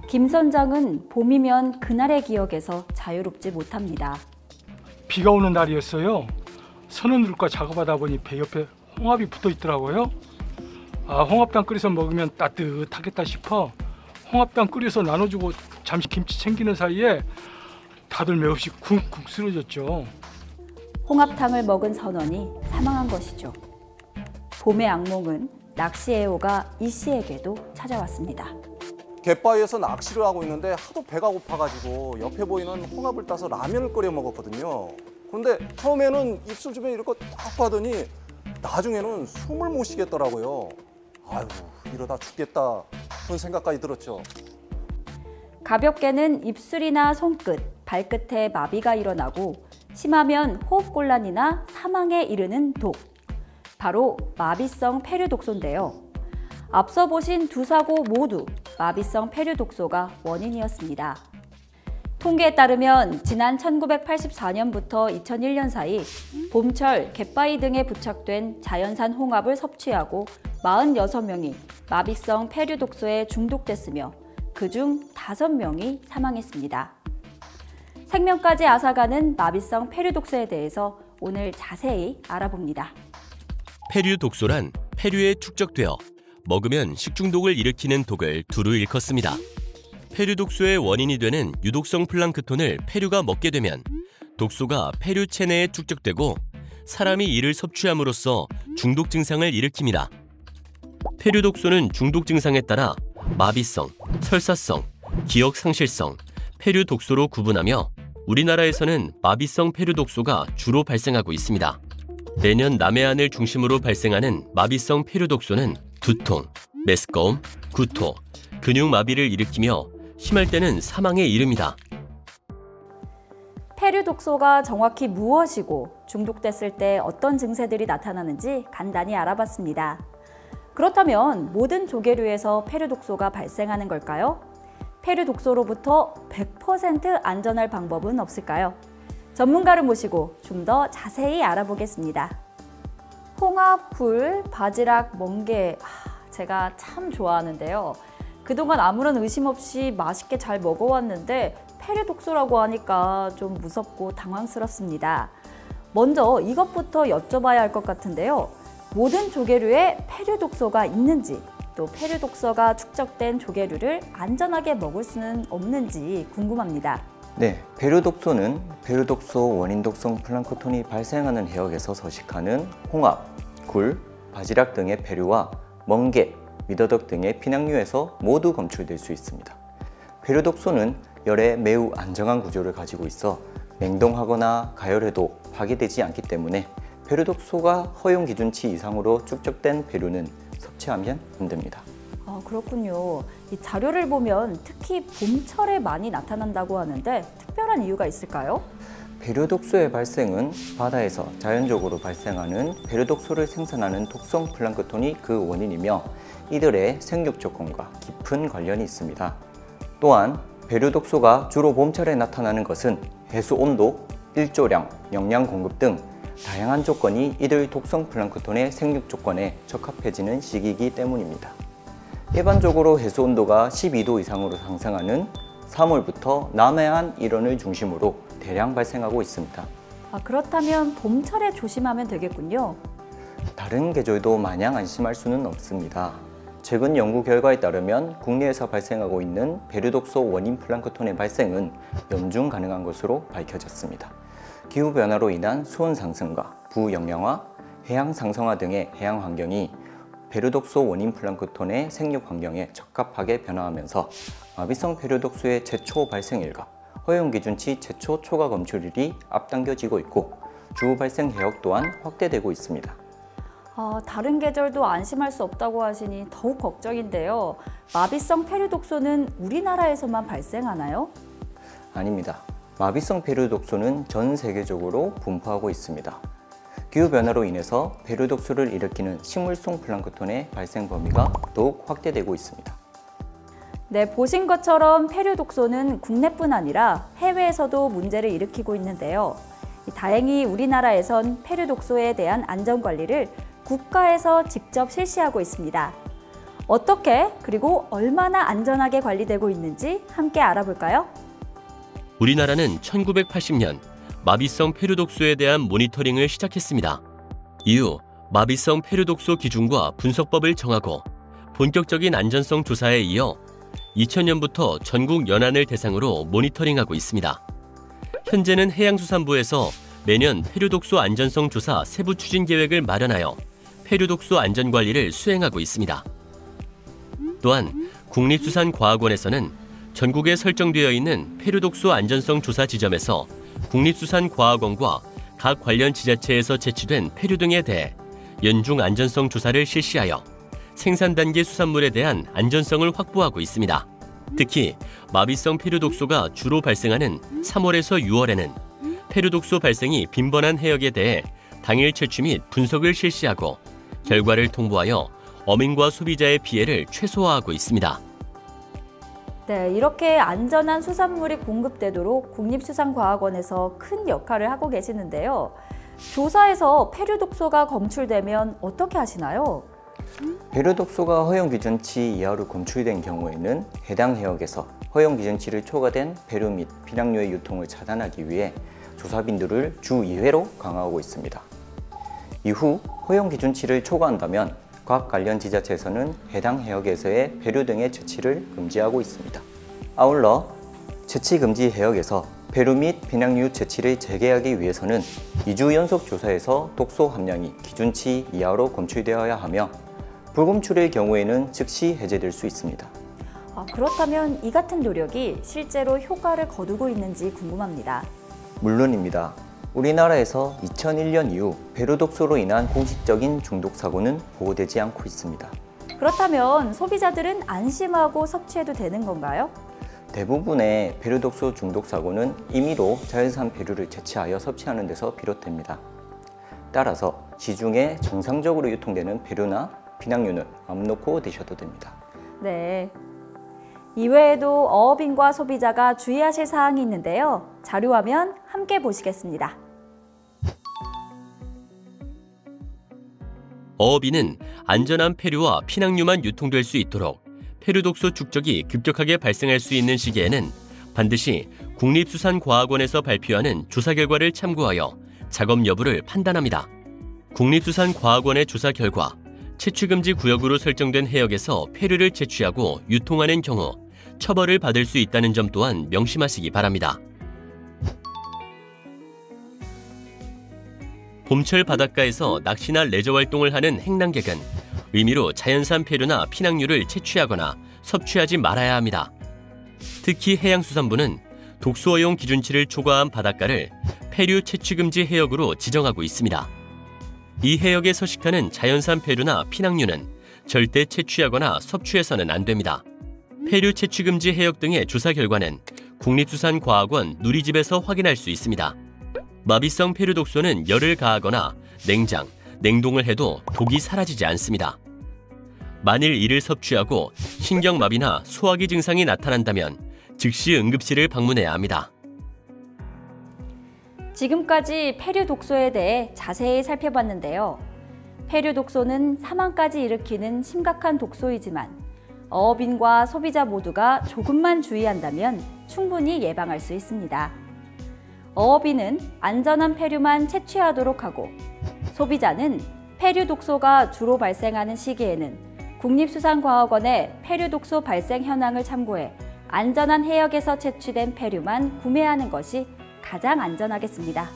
김 선장은 봄이면 그날의 기억에서 자유롭지 못합니다. 비가 오는 날이었어요. 선원들과 작업하다 보니 배 옆에 홍합이 붙어 있더라고요. 홍합탕 끓여서 먹으면 따뜻하겠다 싶어 홍합탕 끓여서 나눠주고 잠시 김치 챙기는 사이에 다들 맥없이 쿵쿵 쓰러졌죠. 홍합탕을 먹은 선원이 사망한 것이죠. 봄의 악몽은 낚시애호가 이 씨에게도 찾아왔습니다. 갯바위에서 낚시를 하고 있는데 하도 배가 고파가지고 옆에 보이는 홍합을 따서 라면을 끓여 먹었거든요. 그런데 처음에는 입술 주변에 이렇게 딱 봐더니 나중에는 숨을 못 쉬겠더라고요. 아유, 이러다 죽겠다 그런 생각까지 들었죠. 가볍게는 입술이나 손끝, 발끝에 마비가 일어나고 심하면 호흡곤란이나 사망에 이르는 독. 바로 마비성 폐류독소인데요. 앞서 보신 두 사고 모두 마비성 폐류독소가 원인이었습니다. 통계에 따르면 지난 1984년부터 2001년 사이 봄철 갯바위 등에 부착된 자연산 홍합을 섭취하고 46명이 마비성 폐류독소에 중독됐으며 그중 5명이 사망했습니다. 생명까지 앗아가는 마비성 폐류독소에 대해서 오늘 자세히 알아봅니다. 폐류독소란 폐류에 축적되어 먹으면 식중독을 일으키는 독을 두루 일컫습니다. 폐류독소의 원인이 되는 유독성 플랑크톤을 폐류가 먹게 되면 독소가 폐류 체내에 축적되고 사람이 이를 섭취함으로써 중독 증상을 일으킵니다. 폐류독소는 중독 증상에 따라 마비성, 설사성, 기억 상실성, 폐류독소로 구분하며 우리나라에서는 마비성 폐류독소가 주로 발생하고 있습니다. 매년 남해안을 중심으로 발생하는 마비성 폐류독소는 두통, 메스꺼움, 구토, 근육마비를 일으키며 심할 때는 사망에 이릅니다. 폐류독소가 정확히 무엇이고 중독됐을 때 어떤 증세들이 나타나는지 간단히 알아봤습니다. 그렇다면 모든 조개류에서 폐류독소가 발생하는 걸까요? 폐류독소로부터 100% 안전할 방법은 없을까요? 전문가를 모시고 좀 더 자세히 알아보겠습니다. 홍합, 굴, 바지락, 멍게, 제가 참 좋아하는데요. 그동안 아무런 의심 없이 맛있게 잘 먹어왔는데 폐류독소라고 하니까 좀 무섭고 당황스럽습니다. 먼저 이것부터 여쭤봐야 할 것 같은데요. 모든 조개류에 폐류독소가 있는지, 또 폐류독소가 축적된 조개류를 안전하게 먹을 수는 없는지 궁금합니다. 네, 폐류독소는 폐류독소 원인독성 플랑크톤이 발생하는 해역에서 서식하는 홍합, 굴, 바지락 등의 폐류와 멍게, 미더덕 등의 피낙류에서 모두 검출될 수 있습니다. 폐류독소는 열에 매우 안정한 구조를 가지고 있어 냉동하거나 가열해도 파괴되지 않기 때문에 폐류독소가 허용 기준치 이상으로 축적된 폐류는 섭취하면 힘듭니다. 그렇군요. 이 자료를 보면 특히 봄철에 많이 나타난다고 하는데 특별한 이유가 있을까요? 폐류독소의 발생은 바다에서 자연적으로 발생하는 폐류독소를 생산하는 독성 플랑크톤이 그 원인이며 이들의 생육 조건과 깊은 관련이 있습니다. 또한 폐류독소가 주로 봄철에 나타나는 것은 해수 온도, 일조량, 영양 공급 등 다양한 조건이 이들 독성 플랑크톤의 생육 조건에 적합해지는 시기이기 때문입니다. 일반적으로 해수 온도가 12도 이상으로 상승하는 3월부터 남해안 일원을 중심으로 대량 발생하고 있습니다. 그렇다면 봄철에 조심하면 되겠군요. 다른 계절도 마냥 안심할 수는 없습니다. 최근 연구 결과에 따르면 국내에서 발생하고 있는 폐류독소 원인 플랑크톤의 발생은 연중 가능한 것으로 밝혀졌습니다. 기후변화로 인한 수온 상승과 부영양화, 해양 상승화 등의 해양 환경이 폐류독소 원인 플랑크톤의 생육 환경에 적합하게 변화하면서 마비성 폐류독소의 최초 발생일과 허용 기준치 최초 초과 검출일이 앞당겨지고 있고 주 발생 해역 또한 확대되고 있습니다. 다른 계절도 안심할 수 없다고 하시니 더욱 걱정인데요. 마비성 폐류독소는 우리나라에서만 발생하나요? 아닙니다. 마비성 폐류독소는 전 세계적으로 분포하고 있습니다. 기후변화로 인해서 폐류독소를 일으키는 식물성 플랑크톤의 발생 범위가 더욱 확대되고 있습니다. 네, 보신 것처럼 폐류독소는 국내뿐 아니라 해외에서도 문제를 일으키고 있는데요. 다행히 우리나라에선 폐류독소에 대한 안전관리를 국가에서 직접 실시하고 있습니다. 어떻게 그리고 얼마나 안전하게 관리되고 있는지 함께 알아볼까요? 우리나라는 1980년 마비성 폐류독소에 대한 모니터링을 시작했습니다. 이후 마비성 폐류독소 기준과 분석법을 정하고 본격적인 안전성 조사에 이어 2000년부터 전국 연안을 대상으로 모니터링하고 있습니다. 현재는 해양수산부에서 매년 폐류독소 안전성 조사 세부 추진 계획을 마련하여 폐류독소 안전관리를 수행하고 있습니다. 또한 국립수산과학원에서는 전국에 설정되어 있는 폐류독소 안전성 조사 지점에서 국립수산과학원과 각 관련 지자체에서 채취된 폐류 등에 대해 연중 안전성 조사를 실시하여 생산 단계 수산물에 대한 안전성을 확보하고 있습니다. 특히 마비성 폐류독소가 주로 발생하는 3월에서 6월에는 폐류독소 발생이 빈번한 해역에 대해 당일 채취 및 분석을 실시하고 결과를 통보하여 어민과 소비자의 피해를 최소화하고 있습니다. 네, 이렇게 안전한 수산물이 공급되도록 국립수산과학원에서 큰 역할을 하고 계시는데요. 조사에서 폐류독소가 검출되면 어떻게 하시나요? 폐류독소가 허용 기준치 이하로 검출된 경우에는 해당 해역에서 허용 기준치를 초과된 폐류 및 피량료의 유통을 차단하기 위해 조사 빈도를 주 2회로 강화하고 있습니다. 이후 허용 기준치를 초과한다면 각 관련 지자체에서는 해당 해역에서의 폐류 등의 채취를 금지하고 있습니다. 아울러 채취 금지 해역에서 폐류 및 피량류 채취를 재개하기 위해서는 2주 연속 조사에서 독소 함량이 기준치 이하로 검출되어야 하며 불검출의 경우에는 즉시 해제될 수 있습니다. 그렇다면 이 같은 노력이 실제로 효과를 거두고 있는지 궁금합니다. 물론입니다. 우리나라에서 2001년 이후 폐류독소로 인한 공식적인 중독 사고는 보고되지 않고 있습니다. 그렇다면 소비자들은 안심하고 섭취해도 되는 건가요? 대부분의 폐류독소 중독 사고는 임의로 자연산 폐류를 채취하여 섭취하는 데서 비롯됩니다. 따라서 시중에 정상적으로 유통되는 폐류나 피량류는 마음 놓고 드셔도 됩니다. 네. 이외에도 어업인과 소비자가 주의하실 사항이 있는데요. 자료화면 함께 보시겠습니다. 어업인은 안전한 폐류와 피낭류만 유통될 수 있도록 폐류독소 축적이 급격하게 발생할 수 있는 시기에는 반드시 국립수산과학원에서 발표하는 조사 결과를 참고하여 작업 여부를 판단합니다. 국립수산과학원의 조사 결과 채취금지 구역으로 설정된 해역에서 폐류를 채취하고 유통하는 경우 처벌을 받을 수 있다는 점 또한 명심하시기 바랍니다. 봄철 바닷가에서 낚시나 레저 활동을 하는 행랑객은 의미로 자연산 폐류나 피낭류를 채취하거나 섭취하지 말아야 합니다. 특히 해양수산부는 독소 허용 기준치를 초과한 바닷가를 폐류 채취금지 해역으로 지정하고 있습니다. 이 해역에 서식하는 자연산 폐류나 피낭류는 절대 채취하거나 섭취해서는 안 됩니다. 폐류 채취금지 해역 등의 조사 결과는 국립수산과학원 누리집에서 확인할 수 있습니다. 마비성 폐류독소는 열을 가하거나 냉장, 냉동을 해도 독이 사라지지 않습니다. 만일 이를 섭취하고 신경마비나 소화기 증상이 나타난다면 즉시 응급실을 방문해야 합니다. 지금까지 폐류독소에 대해 자세히 살펴봤는데요. 폐류독소는 사망까지 일으키는 심각한 독소이지만 어업인과 소비자 모두가 조금만 주의한다면 충분히 예방할 수 있습니다. 어업인은 안전한 폐류만 채취하도록 하고 소비자는 폐류독소가 주로 발생하는 시기에는 국립수산과학원의 폐류독소 발생 현황을 참고해 안전한 해역에서 채취된 폐류만 구매하는 것이 가장 안전하겠습니다.